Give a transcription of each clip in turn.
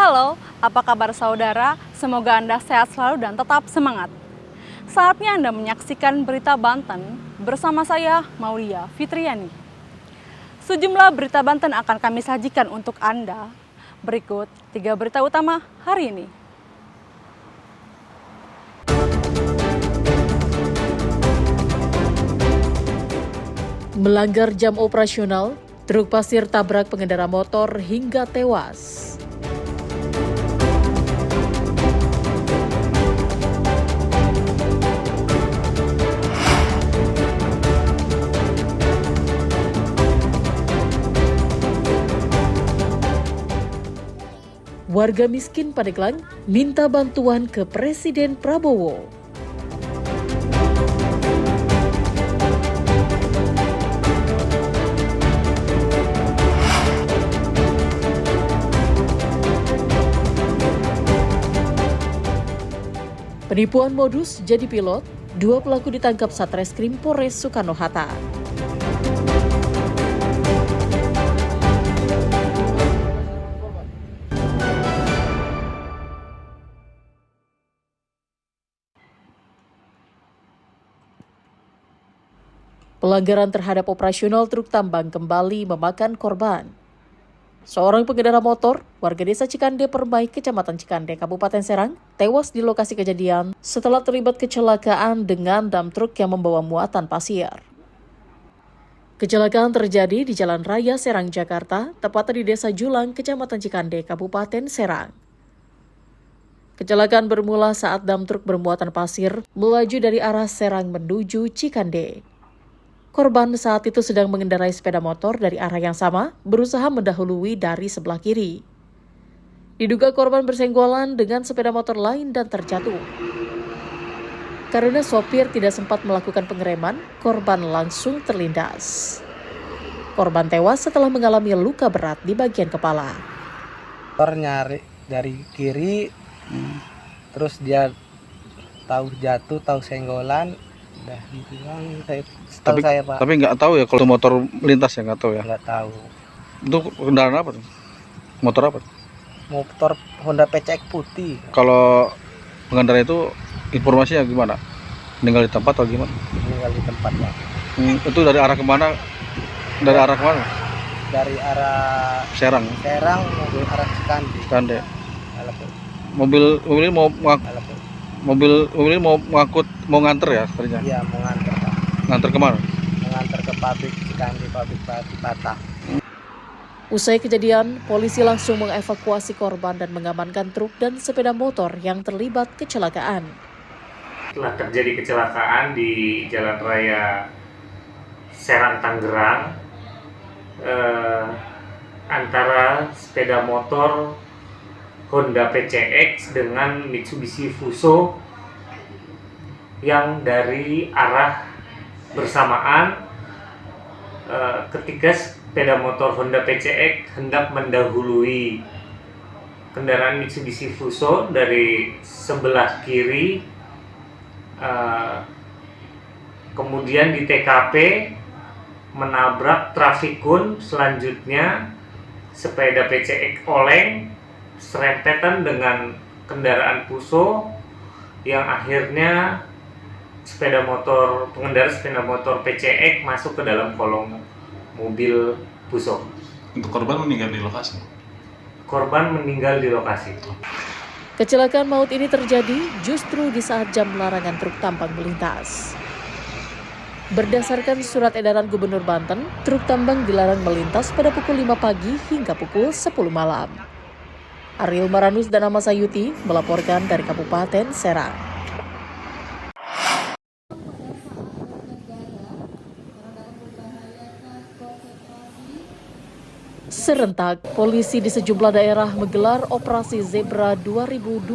Halo, apa kabar saudara? Semoga Anda sehat selalu dan tetap semangat. Saatnya Anda menyaksikan Berita Banten bersama saya, Maulia Fitriani. Sejumlah berita Banten akan kami sajikan untuk Anda. Berikut 3 berita utama hari ini. Melanggar jam operasional, truk pasir tabrak pengendara motor hingga tewas. Warga miskin Pandeglang minta bantuan ke Presiden Prabowo. Penipuan modus jadi pilot, 2 pelaku ditangkap Satreskrim Polres Soekarno-Hatta. Pelanggaran terhadap operasional truk tambang kembali memakan korban. Seorang pengendara motor, warga desa Cikande Permai, Kecamatan Cikande, Kabupaten Serang, tewas di lokasi kejadian setelah terlibat kecelakaan dengan dam truk yang membawa muatan pasir. Kecelakaan terjadi di Jalan Raya Serang, Jakarta, tepatnya di Desa Julang, Kecamatan Cikande, Kabupaten Serang. Kecelakaan bermula saat dam truk bermuatan pasir melaju dari arah Serang menuju Cikande. Korban saat itu sedang mengendarai sepeda motor dari arah yang sama, berusaha mendahului dari sebelah kiri. Diduga korban bersenggolan dengan sepeda motor lain dan terjatuh. Karena sopir tidak sempat melakukan pengereman, korban langsung terlindas. Korban tewas setelah mengalami luka berat di bagian kepala. Nyari dari kiri, terus dia tahu jatuh, tahu senggolan. Udah gitu doang, saya Pak. Tapi nggak tahu ya kalau motor melintas ya, nggak tahu ya. Nggak tahu. Itu kendaraan apa tuh? Motor apa? Motor Honda PCX putih. Kalau pengendara itu informasinya gimana? Meninggal di tempat atau gimana? Meninggal di tempat Pak. Itu dari arah kemana? Dari arah kemana? Dari arah Serang. Serang mobil arah Cikande. Cikande. Mobil ini mau mau nganter ya sepertinya? Iya, mau nganter Pak. Nganter kemana? Mengantar ke pabrik Cikande, pabrik bata. Usai kejadian, polisi langsung mengevakuasi korban dan mengamankan truk dan sepeda motor yang terlibat kecelakaan. Telah terjadi kecelakaan di Jalan Raya Serang, Tangerang, antara sepeda motor Honda PCX dengan Mitsubishi Fuso yang dari arah bersamaan ketika sepeda motor Honda PCX hendak mendahului kendaraan Mitsubishi Fuso dari sebelah kiri, kemudian di TKP menabrak trafikun. Selanjutnya sepeda PCX oleng serempetan dengan kendaraan Fuso yang akhirnya pengendara sepeda motor PCX masuk ke dalam kolong mobil Fuso. Untuk korban meninggal di lokasi? Korban meninggal di lokasi. Kecelakaan maut ini terjadi justru di saat jam larangan truk tambang melintas. Berdasarkan surat edaran Gubernur Banten, truk tambang dilarang melintas pada pukul 5 pagi hingga pukul 10 malam. Ariel Maranus dan Ama Sayuti melaporkan dari Kabupaten Serang. Serentak, polisi di sejumlah daerah menggelar Operasi Zebra 2025,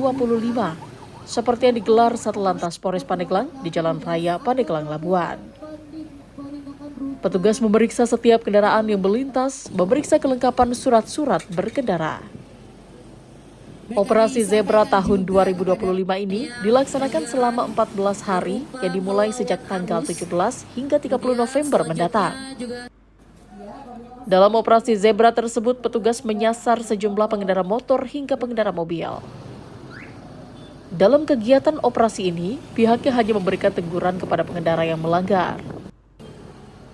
seperti yang digelar Satlantas Polres Pandeglang di Jalan Raya Pandeglang Labuan. Petugas memeriksa setiap kendaraan yang melintas, memeriksa kelengkapan surat-surat berkendara. Operasi Zebra tahun 2025 ini dilaksanakan selama 14 hari yang dimulai sejak tanggal 17 hingga 30 November mendatang. Dalam operasi zebra tersebut, petugas menyasar sejumlah pengendara motor hingga pengendara mobil. Dalam kegiatan operasi ini, pihaknya hanya memberikan teguran kepada pengendara yang melanggar.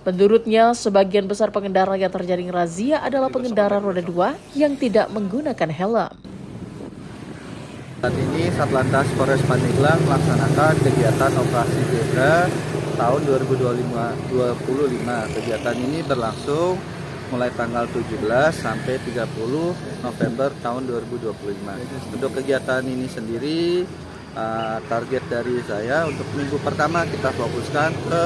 Menurutnya, sebagian besar pengendara yang terjaring razia adalah pengendara roda 2 yang tidak menggunakan helm. Saat ini Satlantas Polres Pandeglang melaksanakan kegiatan operasi zebra tahun 2025. Kegiatan ini berlangsung mulai tanggal 17 sampai 30 November tahun 2025. Untuk kegiatan ini sendiri, target dari saya untuk minggu pertama kita fokuskan ke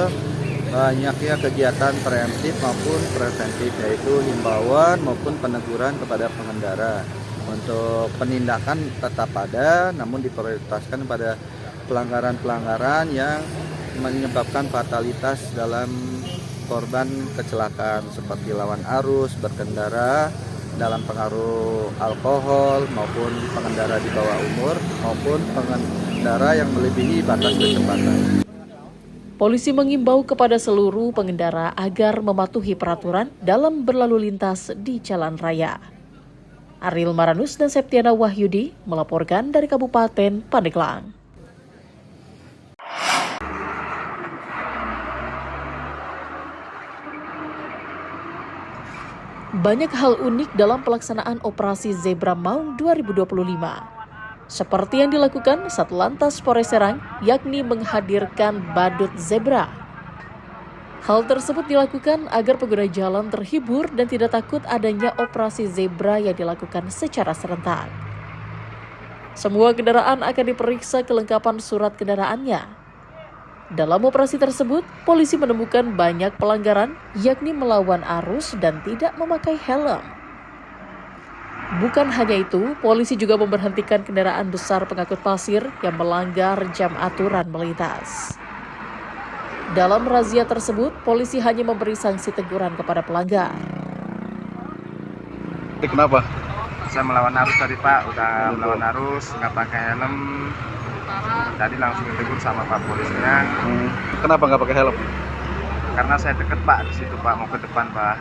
banyaknya kegiatan preemptif maupun preventif, yaitu himbauan maupun peneguran kepada pengendara. Untuk penindakan tetap ada, namun diprioritaskan pada pelanggaran-pelanggaran yang menyebabkan fatalitas dalam korban kecelakaan, seperti lawan arus, berkendara dalam pengaruh alkohol, maupun pengendara di bawah umur, maupun pengendara yang melebihi batas kecepatan. Polisi mengimbau kepada seluruh pengendara agar mematuhi peraturan dalam berlalu lintas di jalan raya. Ariel Maranus dan Septiana Wahyudi melaporkan dari Kabupaten Pandeglang. Banyak hal unik dalam pelaksanaan operasi Zebra Maung 2025. Seperti yang dilakukan Satlantas Polres Serang, yakni menghadirkan badut zebra. Hal tersebut dilakukan agar pengguna jalan terhibur dan tidak takut adanya operasi zebra yang dilakukan secara serentak. Semua kendaraan akan diperiksa kelengkapan surat kendaraannya. Dalam operasi tersebut, polisi menemukan banyak pelanggaran, yakni melawan arus dan tidak memakai helm. Bukan hanya itu, polisi juga memberhentikan kendaraan besar pengangkut pasir yang melanggar jam aturan melintas. Dalam razia tersebut, polisi hanya memberi sanksi teguran kepada pelanggar. Kenapa? Saya melawan arus tadi Pak, udah melawan arus, nggak pakai helm. Tadi langsung ditegur sama Pak polisinya. Kenapa nggak pakai helm? Karena saya deket Pak, di situ Pak, mau ke depan Pak.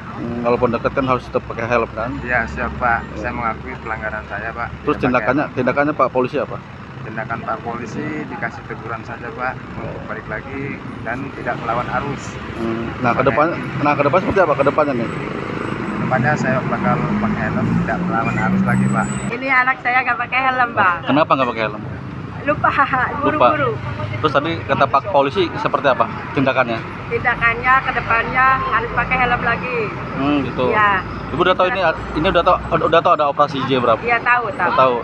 Walaupun dekat kan harus tetap pakai helm kan? Iya siap Pak, saya mengakui pelanggaran saya Pak. Terus tindakannya Pak polisi apa? Tindakan Pak polisi dikasih teguran saja Pak, untuk balik lagi dan tidak melawan arus. Nah ke depan seperti apa ke depannya nih? Kedepannya saya bakal pakai helm, tidak melawan arus lagi Pak. Ini anak saya nggak pakai helm, Pak. Kenapa nggak pakai helm? Lupa, buru-buru. Terus tadi kata Pak polisi seperti apa tindakannya? Tindakannya ke depannya harus pakai helm lagi. Gitu. Ya. Ibu udah tahu ini udah tahu ada operasi zebra? Iya tahu.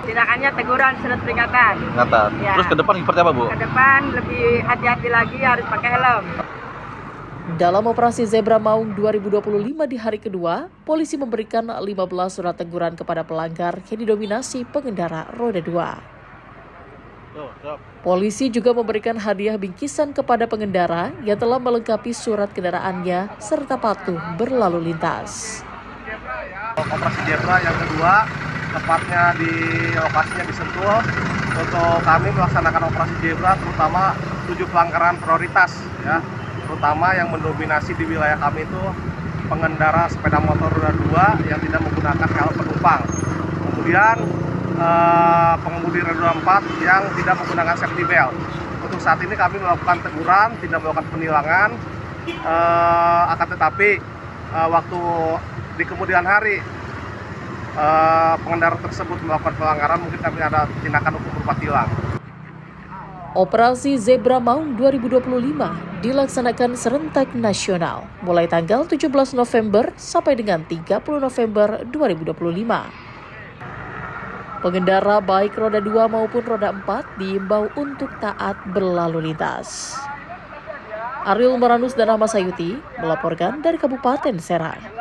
Tindakannya teguran, surat peringatan. Ya. Terus ke depan seperti apa Bu? Ke depan lebih hati-hati lagi, harus pakai helm. Dalam operasi Zebra Maung 2025 di hari kedua, polisi memberikan 15 surat teguran kepada pelanggar yang didominasi pengendara roda 2. Polisi juga memberikan hadiah bingkisan kepada pengendara yang telah melengkapi surat kendaraannya serta patuh berlalu lintas. Operasi Zebra yang kedua, tepatnya di lokasinya di Sentul, untuk kami melaksanakan operasi Zebra terutama 7 pelanggaran prioritas, ya, terutama yang mendominasi di wilayah kami itu pengendara sepeda motor roda 2 yang tidak menggunakan helm penumpang. Kemudian pengemudi roda 4 yang tidak menggunakan safety belt. Untuk saat ini kami melakukan teguran, tidak melakukan penilangan, akan tetapi waktu di kemudian hari pengendara tersebut melakukan pelanggaran, mungkin kami ada tindakan hukum berupa tilang. Operasi Zebra Maung 2025 dilaksanakan serentak nasional mulai tanggal 17 November sampai dengan 30 November 2025. Pengendara baik roda 2 maupun roda 4 diimbau untuk taat berlalu lintas. Ariel Maranus dan Ahmad Sayuti melaporkan dari Kabupaten Serang.